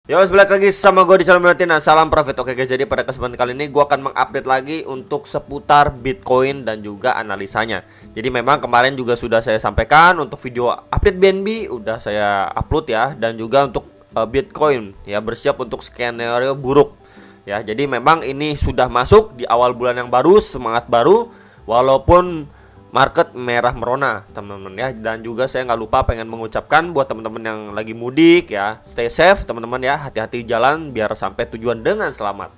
Yo, balik lagi sama gue di channel Melatina. Salam profit. Oke guys, jadi pada kesempatan kali ini gue akan mengupdate lagi untuk seputar Bitcoin dan juga analisanya. Jadi memang kemarin juga sudah saya sampaikan untuk video update BNB udah saya upload ya, dan juga untuk Bitcoin ya, bersiap untuk skenario buruk ya. Jadi memang ini sudah masuk di awal bulan yang baru, semangat baru walaupun market merah merona teman-teman ya. Dan juga saya nggak lupa pengen mengucapkan buat teman-teman yang lagi mudik ya, stay safe teman-teman ya, hati-hati jalan biar sampai tujuan dengan selamat.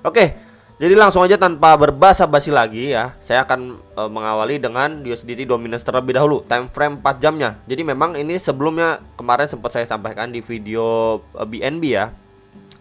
Oke, jadi langsung aja tanpa berbasa-basi lagi ya, saya akan mengawali dengan USDT dominance terlebih dahulu, time frame 4 jamnya. Jadi memang ini sebelumnya kemarin sempat saya sampaikan di video BNB ya,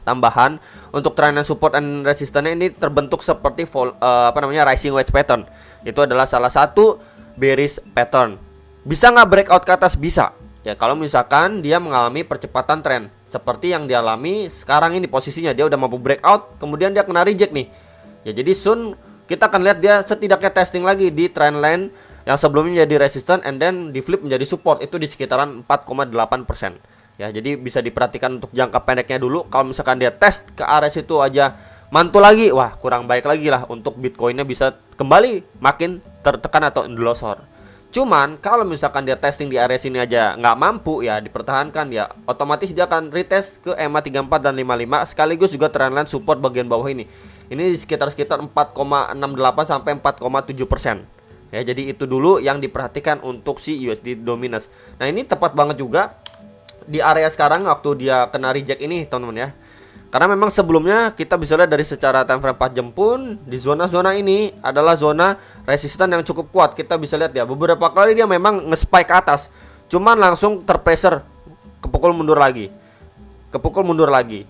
tambahan untuk trend and support and resistance ini terbentuk seperti rising wedge pattern. Itu adalah salah satu bearish pattern. Bisa nggak breakout ke atas? Bisa ya, kalau misalkan dia mengalami percepatan tren seperti yang dialami sekarang ini. Posisinya dia udah mampu breakout, kemudian dia kena reject nih ya. Jadi soon kita akan lihat dia setidaknya testing lagi di trend line yang sebelumnya jadi resistance and then di flip menjadi support, itu di sekitaran 4,8% ya. Jadi bisa diperhatikan untuk jangka pendeknya dulu. Kalau misalkan dia tes ke area situ aja mantul lagi, wah kurang baik lagi lah untuk Bitcoinnya bisa kembali makin tertekan atau endlosor. Cuman kalau misalkan dia testing di area sini aja nggak mampu ya dipertahankan ya, otomatis dia akan retest ke EMA 34 dan 55 sekaligus juga trendline support bagian bawah ini. Ini di sekitar 4,68 sampai 4,7% ya. Jadi itu dulu yang diperhatikan untuk si USD dominance. Nah ini tepat banget juga di area sekarang waktu dia kena reject ini teman-teman ya. Karena memang sebelumnya kita bisa lihat dari secara time frame 4 jam pun di zona-zona ini adalah zona resisten yang cukup kuat. Kita bisa lihat ya, beberapa kali dia memang nge-spike ke atas, cuman langsung terpressure, kepukul mundur lagi. Kepukul mundur lagi.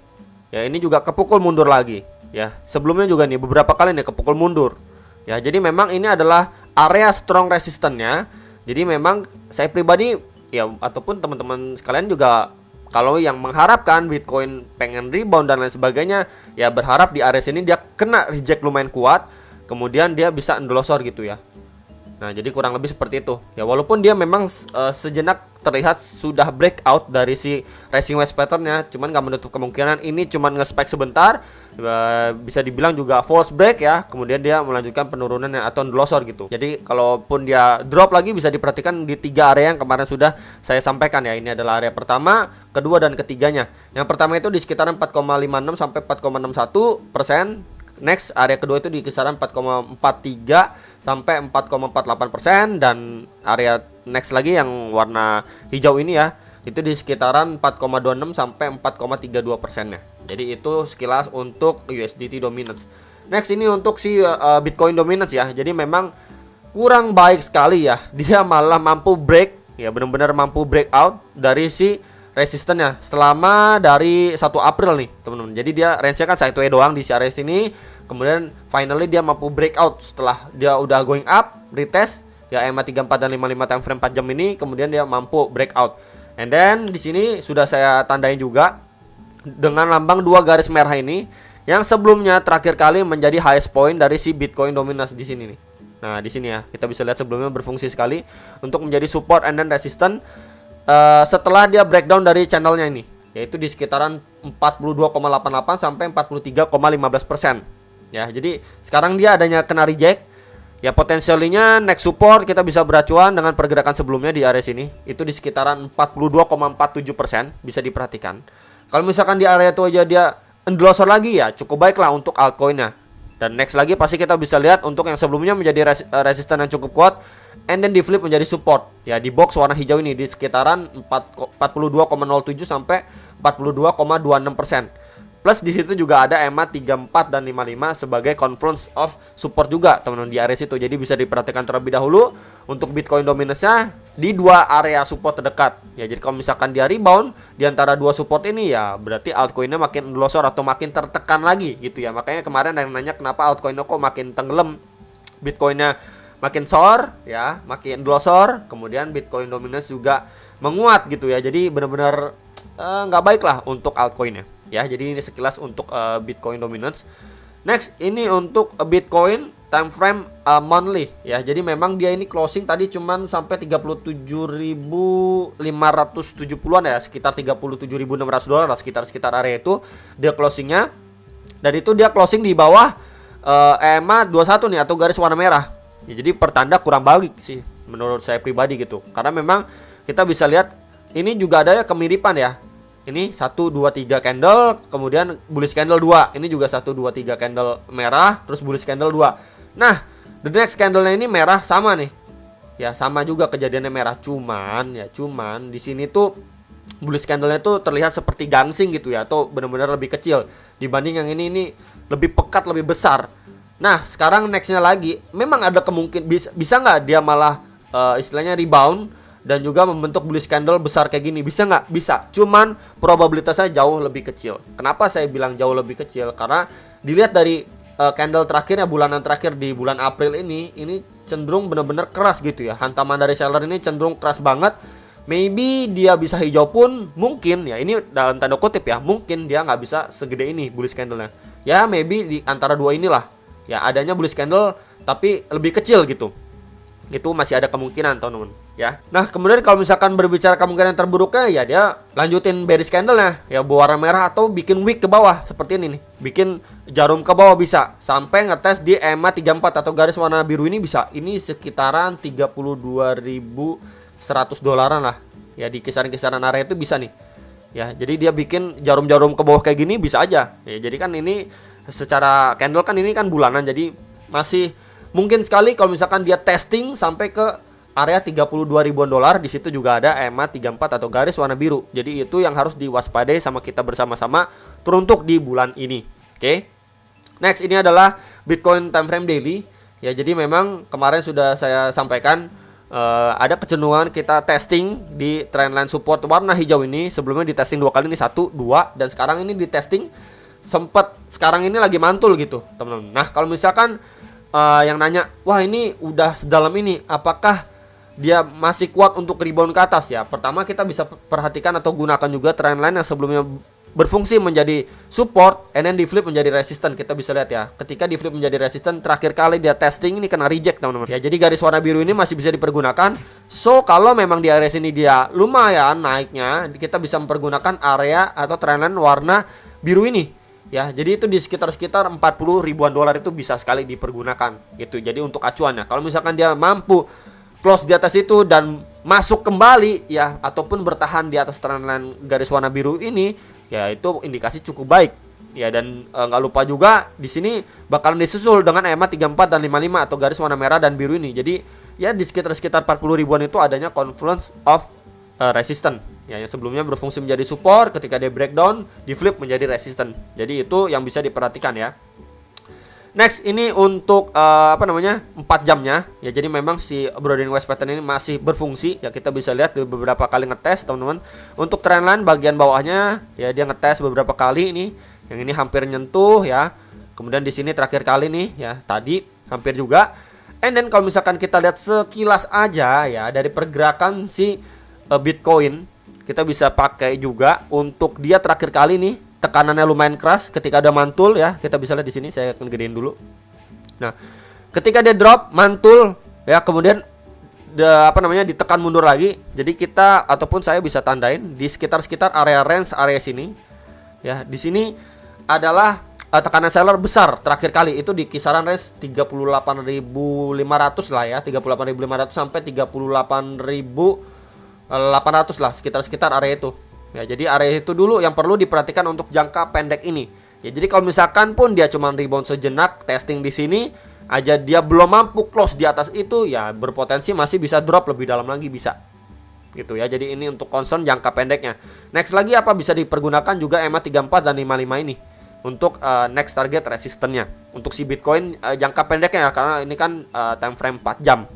Ya, ini juga kepukul mundur lagi ya. Sebelumnya juga nih beberapa kali nih kepukul mundur. Ya, jadi memang ini adalah area strong resistennya. Jadi memang saya pribadi ya, ataupun teman-teman sekalian juga, kalau yang mengharapkan Bitcoin pengen rebound dan lain sebagainya ya, berharap di area sini dia kena reject lumayan kuat, kemudian dia bisa endlosor gitu ya. Nah jadi kurang lebih seperti itu ya, walaupun dia memang sejenak terlihat sudah breakout dari si rising wedge patternnya, cuman nggak menutup kemungkinan ini cuman nge-spike sebentar, bisa dibilang juga false break ya, kemudian dia melanjutkan penurunan atau endlosor gitu. Jadi kalaupun dia drop lagi bisa diperhatikan di 3 area yang kemarin sudah saya sampaikan ya. Ini adalah area pertama, kedua dan ketiganya. Yang pertama itu di sekitaran 4,56 sampai 4,61%. Next, area kedua itu di kisaran 4,43 sampai 4,48%, dan area next lagi yang warna hijau ini ya, itu di sekitaran 4,26 sampai 4,32%-nya. Jadi itu sekilas untuk USDT dominance. Next ini untuk si Bitcoin dominance ya. Jadi memang kurang baik sekali ya. Dia malah mampu break ya, benar-benar mampu breakout dari si resistennya selama dari 1 April nih teman-teman. Jadi dia range-nya kan sideway doang di area sini, kemudian finally dia mampu breakout setelah dia udah going up, retest ya EMA 34 dan 55 time frame 4 jam ini, kemudian dia mampu breakout. And then di sini sudah saya tandain juga dengan lambang 2 garis merah ini, yang sebelumnya terakhir kali menjadi highest point dari si Bitcoin dominance di sini nih. Nah, di sini ya, kita bisa lihat sebelumnya berfungsi sekali untuk menjadi support and then resistance. Setelah dia breakdown dari channelnya ini, yaitu di sekitaran 42,88 sampai 43,15% ya. Jadi sekarang dia adanya kena reject ya, potensialnya next support kita bisa beracuan dengan pergerakan sebelumnya di area sini, itu di sekitaran 42,47%, bisa diperhatikan. Kalau misalkan di area itu aja dia endlosor lagi ya, cukup baik lah untuk altcoinnya. Dan next lagi pasti kita bisa lihat untuk yang sebelumnya menjadi resisten yang cukup kuat, and then di flip menjadi support ya, di box warna hijau ini di sekitaran 42,07 sampai 42,26%. Plus di situ juga ada EMA 34 dan 55 sebagai confluence of support juga teman-teman di area situ. Jadi bisa diperhatikan terlebih dahulu untuk Bitcoin dominance-nya di 2 area support terdekat ya. Jadi kalau misalkan dia rebound di antara 2 support ini ya, berarti altcoinnya makin endlosor atau makin tertekan lagi gitu ya. Makanya kemarin yang nanya kenapa altcoinnya kok makin tenggelam, Bitcoinnya makin sore ya, makin endlosor, kemudian Bitcoin dominance juga menguat gitu ya. Jadi benar-benar nggak baik lah untuk altcoinnya ya. Jadi ini sekilas untuk Bitcoin dominance. Next, ini untuk Bitcoin time frame monthly ya. Jadi memang dia ini closing tadi cuman sampai 37.570-an ya, sekitar 37.600 dolar lah, sekitar area itu dia closingnya. Dan itu dia closing di bawah EMA 21 nih, atau garis warna merah. Ya, jadi pertanda kurang baik sih menurut saya pribadi gitu. Karena memang kita bisa lihat ini juga ada kemiripan ya. Ini 1 2 3 candle, kemudian bullish candle 2. Ini juga 1 2 3 candle merah, terus bullish candle 2. Nah, the next candle-nya ini merah sama nih. Ya, sama juga kejadiannya merah, cuman di sini tuh bullish candle-nya tuh terlihat seperti gangsing gitu ya, atau benar-benar lebih kecil dibanding yang ini lebih pekat, lebih besar. Nah, sekarang next-nya lagi, memang ada kemungkinan bisa nggak dia malah istilahnya rebound dan juga membentuk bullish candle besar kayak gini? Bisa nggak? Bisa. Cuman probabilitasnya jauh lebih kecil. Kenapa saya bilang jauh lebih kecil? Karena dilihat dari candle terakhirnya, bulanan terakhir di bulan April ini cenderung benar-benar keras gitu ya. Hantaman dari seller ini cenderung keras banget. Maybe dia bisa hijau pun mungkin ya. Ini dalam tanda kutip ya. Mungkin dia nggak bisa segede ini bullish candle-nya. Ya maybe di antara dua inilah. Ya adanya bullish candle tapi lebih kecil gitu. Itu masih ada kemungkinan teman-teman ya. Nah, kemudian kalau misalkan berbicara kemungkinan terburuknya, ya dia lanjutin bearish candle-nya ya, berwarna merah, atau bikin wick ke bawah seperti ini nih. Bikin jarum ke bawah bisa sampai ngetes di EMA 34 atau garis warna biru ini bisa. Ini sekitaran 32.100 dolaran lah. Ya, di kisaran-kisaran area itu bisa nih. Ya, jadi dia bikin jarum-jarum ke bawah kayak gini bisa aja. Ya, jadi kan ini secara candle kan ini kan bulanan, jadi masih mungkin sekali kalau misalkan dia testing sampai ke area 32 ribuan dolar. Di situ juga ada EMA 34 atau garis warna biru. Jadi itu yang harus diwaspadai sama kita bersama-sama teruntuk di bulan ini. Oke. Next, ini adalah Bitcoin time frame daily. Ya, jadi memang kemarin sudah saya sampaikan ada kecenderungan kita testing di trendline support warna hijau ini. Sebelumnya di testing 2 kali, ini 1, 2, dan sekarang ini di testing sempat sekarang ini lagi mantul gitu, teman-teman. Nah, kalau misalkan yang nanya, wah ini udah sedalam ini, apakah dia masih kuat untuk rebound ke atas ya? Pertama, kita bisa perhatikan atau gunakan juga trendline yang sebelumnya berfungsi menjadi support and then di flip menjadi resistance. Kita bisa lihat ya, ketika di flip menjadi resistance, terakhir kali dia testing ini kena reject teman-teman ya. Jadi garis warna biru ini masih bisa dipergunakan. So kalau memang di area sini dia lumayan naiknya, kita bisa mempergunakan area atau trendline warna biru ini ya. Jadi itu di sekitar 40 ribuan dolar itu bisa sekali dipergunakan gitu. Jadi untuk acuannya, kalau misalkan dia mampu close di atas itu dan masuk kembali ya, ataupun bertahan di atas trendline garis warna biru ini, ya itu indikasi cukup baik ya. Dan nggak lupa juga di sini bakalan disusul dengan EMA 34 dan 55 atau garis warna merah dan biru ini. Jadi ya di sekitar 40 ribuan itu adanya confluence of resistance ya, yang sebelumnya berfungsi menjadi support, ketika dia breakdown di flip menjadi resistance. Jadi itu yang bisa diperhatikan ya. Next, ini untuk 4 jamnya ya. Jadi memang si Brodin West pattern ini masih berfungsi ya. Kita bisa lihat beberapa kali ngetes teman-teman. Untuk trendline bagian bawahnya ya, dia ngetes beberapa kali ini. Yang ini hampir nyentuh ya. Kemudian di sini terakhir kali nih ya, tadi hampir juga. And then kalau misalkan kita lihat sekilas aja ya, dari pergerakan si Bitcoin, kita bisa pakai juga untuk dia terakhir kali nih, tekanannya lumayan keras ketika ada mantul ya. Kita bisa lihat di sini, saya akan gedein dulu. Nah, ketika dia drop mantul ya, kemudian ditekan mundur lagi. Jadi kita ataupun saya bisa tandain di sekitar area range area sini ya. Di sini adalah tekanan seller besar terakhir kali itu di kisaran range 38.500 lah ya, 38.500 sampai 38.800 lah, sekitar area itu. Ya, jadi area itu dulu yang perlu diperhatikan untuk jangka pendek ini. Ya, jadi kalau misalkan pun dia cuma rebound sejenak, testing di sini aja dia belum mampu close di atas itu, ya berpotensi masih bisa drop lebih dalam lagi bisa. Gitu ya. Jadi ini untuk concern jangka pendeknya. Next lagi apa bisa dipergunakan juga EMA 34 dan 55 ini untuk next target resistance-nya. Untuk si Bitcoin jangka pendeknya ya, karena ini kan time frame 4 jam.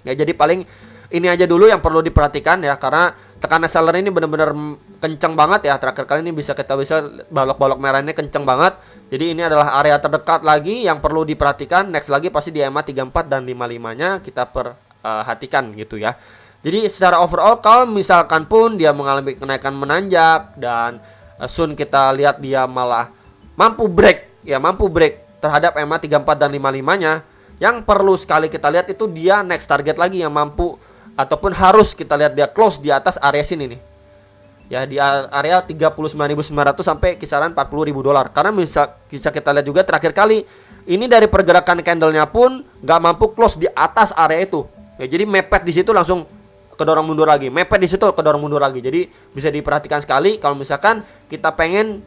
Ya, jadi paling ini aja dulu yang perlu diperhatikan ya, karena tekanan seller ini benar-benar kencang banget ya. Terakhir kali ini kita bisa balok-balok merah ini kencang banget. Jadi ini adalah area terdekat lagi yang perlu diperhatikan. Next lagi pasti di EMA 34 dan 55-nya kita perhatikan gitu ya. Jadi secara overall kalau misalkan pun dia mengalami kenaikan menanjak dan soon kita lihat dia malah mampu break terhadap EMA 34 dan 55-nya, yang perlu sekali kita lihat itu dia next target lagi yang mampu ataupun harus kita lihat dia close di atas area sini nih. Ya, di area 39.900 sampai kisaran 40.000 dolar. Karena bisa kita lihat juga terakhir kali ini dari pergerakan candlenya pun nggak mampu close di atas area itu. Ya, jadi mepet di situ langsung kedorong mundur lagi, mepet di situ kedorong mundur lagi. Jadi bisa diperhatikan sekali kalau misalkan kita pengen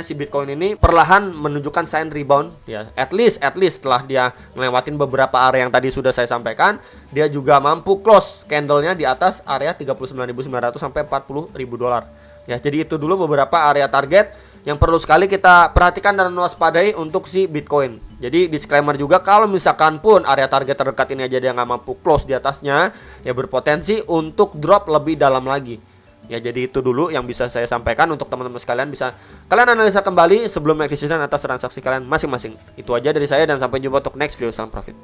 si Bitcoin ini perlahan menunjukkan sign rebound ya, at least setelah dia ngelewatin beberapa area yang tadi sudah saya sampaikan, dia juga mampu close candlenya di atas area 39.900 sampai 40.000 dolar. Ya, jadi itu dulu beberapa area target yang perlu sekali kita perhatikan dan waspadai untuk si Bitcoin. Jadi disclaimer juga, kalau misalkan pun area target terdekat ini aja dia nggak mampu close di atasnya, ya berpotensi untuk drop lebih dalam lagi. Ya, jadi itu dulu yang bisa saya sampaikan untuk teman-teman sekalian, bisa kalian analisa kembali sebelum execution atas transaksi kalian masing-masing. Itu aja dari saya dan sampai jumpa untuk next video. Salam profit.